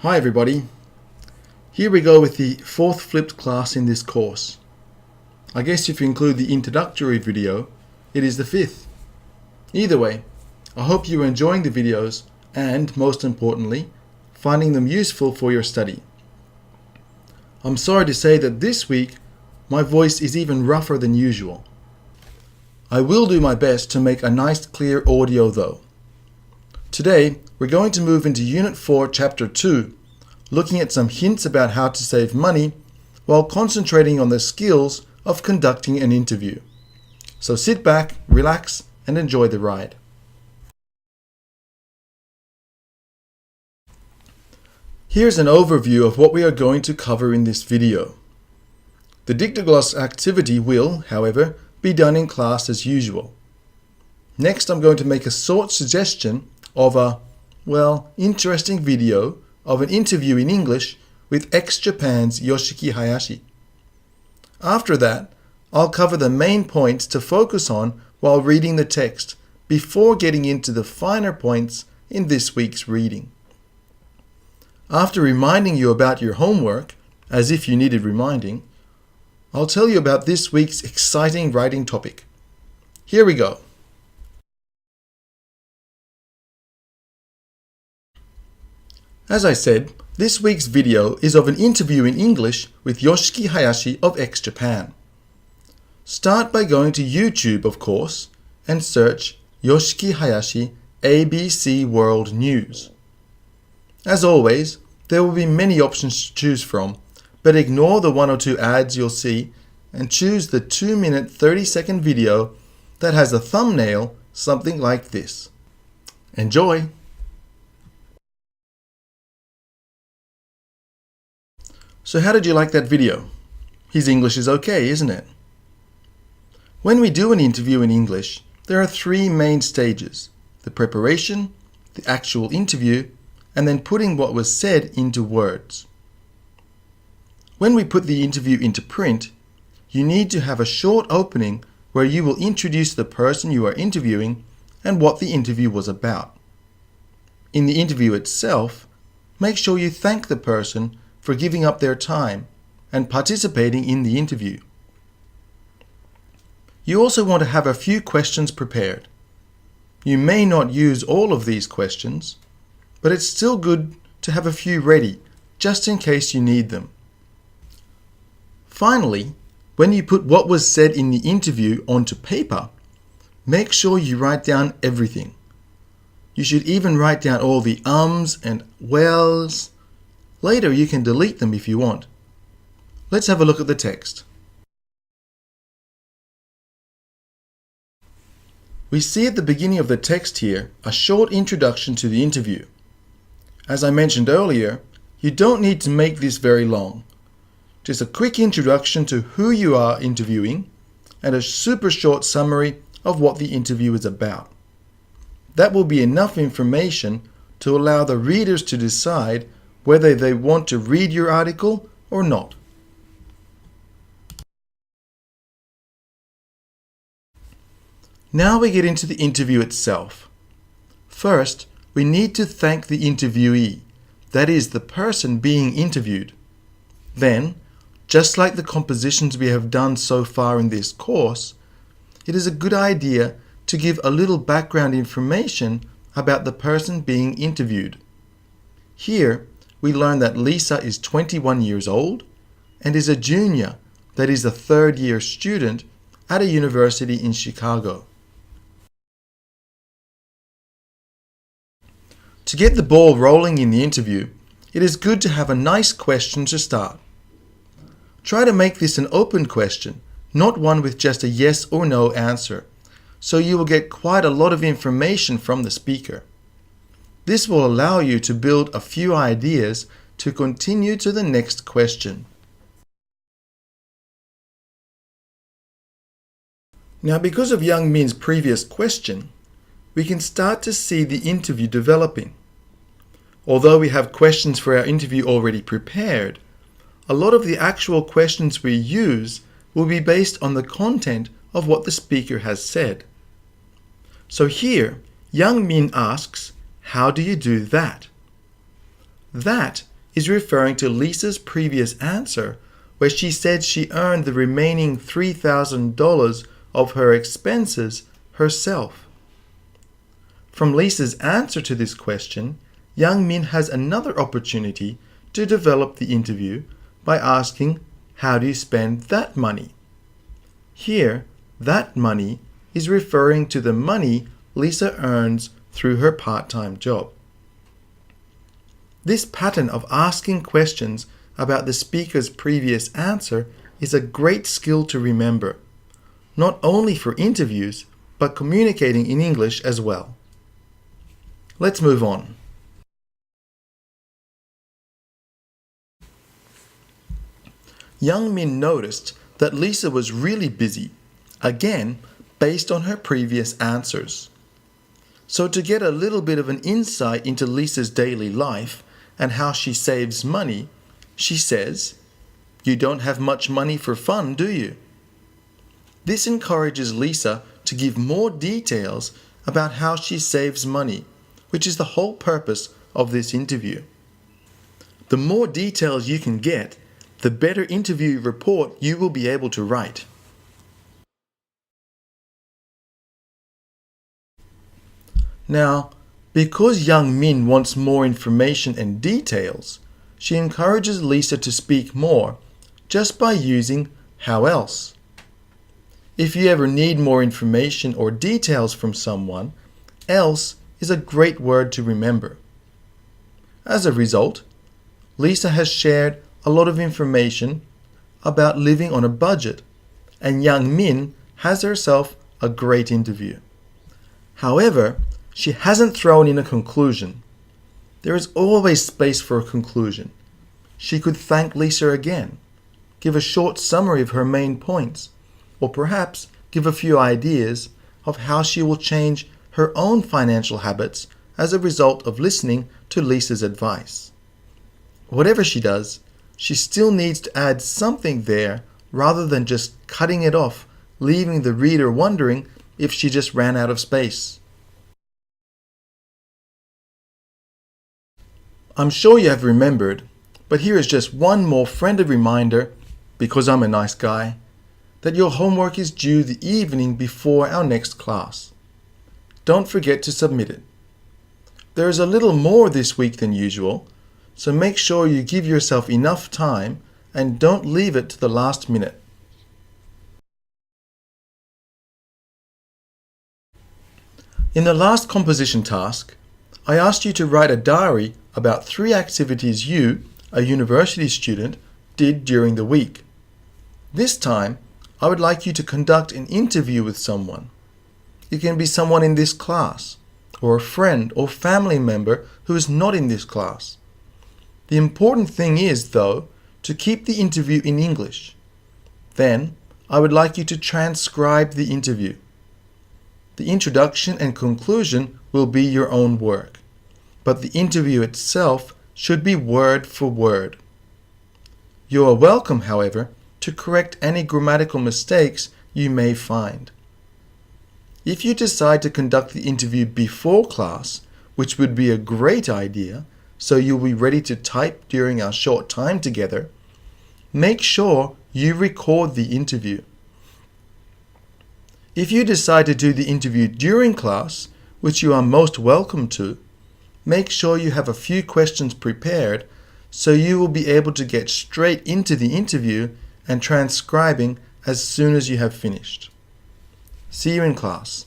Hi everybody, here we go with the fourth flipped class in this course. I guess if you include the introductory video, it is the fifth. Either way, I hope you are enjoying the videos and, most importantly, finding them useful for your study. I'm sorry to say that this week my voice is even rougher than usual. I will do my best to make a nice clear audio though. Today, we're going to move into Unit 4, Chapter 2, looking at some hints about how to save money while concentrating on the skills of conducting an interview. So sit back, relax, and enjoy the ride. Here's an overview of what we are going to cover in this video. The Dictogloss activity will, however, be done in class as usual. Next, I'm going to make a short suggestion of a, interesting video of an interview in English with ex-Japan's Yoshiki Hayashi. After that, I'll cover the main points to focus on while reading the text before getting into the finer points in this week's reading. After reminding you about your homework, as if you needed reminding, I'll tell you about this week's exciting writing topic. Here we go. As I said, this week's video is of an interview in English with Yoshiki Hayashi of ex-Japan. Start by going to YouTube, of course, and search Yoshiki Hayashi ABC World News. As always, there will be many options to choose from, but ignore the 1 or 2 ads you'll see and choose the 2-minute 30-second video that has a thumbnail something like this. Enjoy! So how did you like that video? His English is okay, isn't it? When we do an interview in English, there are 3 main stages: the preparation, the actual interview, and then putting what was said into words. When we put the interview into print, you need to have a short opening where you will introduce the person you are interviewing and what the interview was about. In the interview itself, make sure you thank the person for giving up their time and participating in the interview. You also want to have a few questions prepared. You may not use all of these questions, but it's still good to have a few ready, just in case you need them. Finally, when you put what was said in the interview onto paper, make sure you write down everything. You should even write down all the ums and wells. Later you can delete them if you want. Let's have a look at the text. We see at the beginning of the text here a short introduction to the interview. As I mentioned earlier, you don't need to make this very long. Just a quick introduction to who you are interviewing and a super short summary of what the interview is about. That will be enough information to allow the readers to decide whether they want to read your article or not. Now we get into the interview itself. First, we need to thank the interviewee, that is, the person being interviewed. Then, just like the compositions we have done so far in this course, it is a good idea to give a little background information about the person being interviewed. Here, we learn that Lisa is 21 years old and is a junior, that is a third-year student, at a university in Chicago. To get the ball rolling in the interview, it is good to have a nice question to start. Try to make this an open question, not one with just a yes or no answer, so you will get quite a lot of information from the speaker. This will allow you to build a few ideas to continue to the next question. Now, because of Young Min's previous question, we can start to see the interview developing. Although we have questions for our interview already prepared, a lot of the actual questions we use will be based on the content of what the speaker has said. So here, Young Min asks, "How do you do that?" That is referring to Lisa's previous answer, where she said she earned the remaining $3,000 of her expenses herself. From Lisa's answer to this question, Young Min has another opportunity to develop the interview by asking, how do you spend that money? Here, that money is referring to the money Lisa earns through her part-time job. This pattern of asking questions about the speaker's previous answer is a great skill to remember, not only for interviews, but communicating in English as well. Let's move on. Young Min noticed that Lisa was really busy, again, based on her previous answers. So to get a little bit of an insight into Lisa's daily life and how she saves money, she says, "You don't have much money for fun, do you?" This encourages Lisa to give more details about how she saves money, which is the whole purpose of this interview. The more details you can get, the better interview report you will be able to write. Now, because Young Min wants more information and details, she encourages Lisa to speak more just by using "how else." If you ever need more information or details from someone, else is a great word to remember. As a result, Lisa has shared a lot of information about living on a budget, and Young Min has herself a great interview. However, she hasn't thrown in a conclusion. There is always space for a conclusion. She could thank Lisa again, give a short summary of her main points, or perhaps give a few ideas of how she will change her own financial habits as a result of listening to Lisa's advice. Whatever she does, she still needs to add something there rather than just cutting it off, leaving the reader wondering if she just ran out of space. I'm sure you have remembered, but here is just one more friendly reminder, because I'm a nice guy, that your homework is due the evening before our next class. Don't forget to submit it. There is a little more this week than usual, so make sure you give yourself enough time and don't leave it to the last minute. In the last composition task, I asked you to write a diary about 3 activities you, a university student, did during the week. This time, I would like you to conduct an interview with someone. It can be someone in this class, or a friend or family member who is not in this class. The important thing is, though, to keep the interview in English. Then, I would like you to transcribe the interview. The introduction and conclusion will be your own work, but the interview itself should be word for word. You are welcome, however, to correct any grammatical mistakes you may find. If you decide to conduct the interview before class, which would be a great idea, so you'll be ready to type during our short time together, make sure you record the interview. If you decide to do the interview during class, which you are most welcome to, make sure you have a few questions prepared so you will be able to get straight into the interview and transcribing as soon as you have finished. See you in class.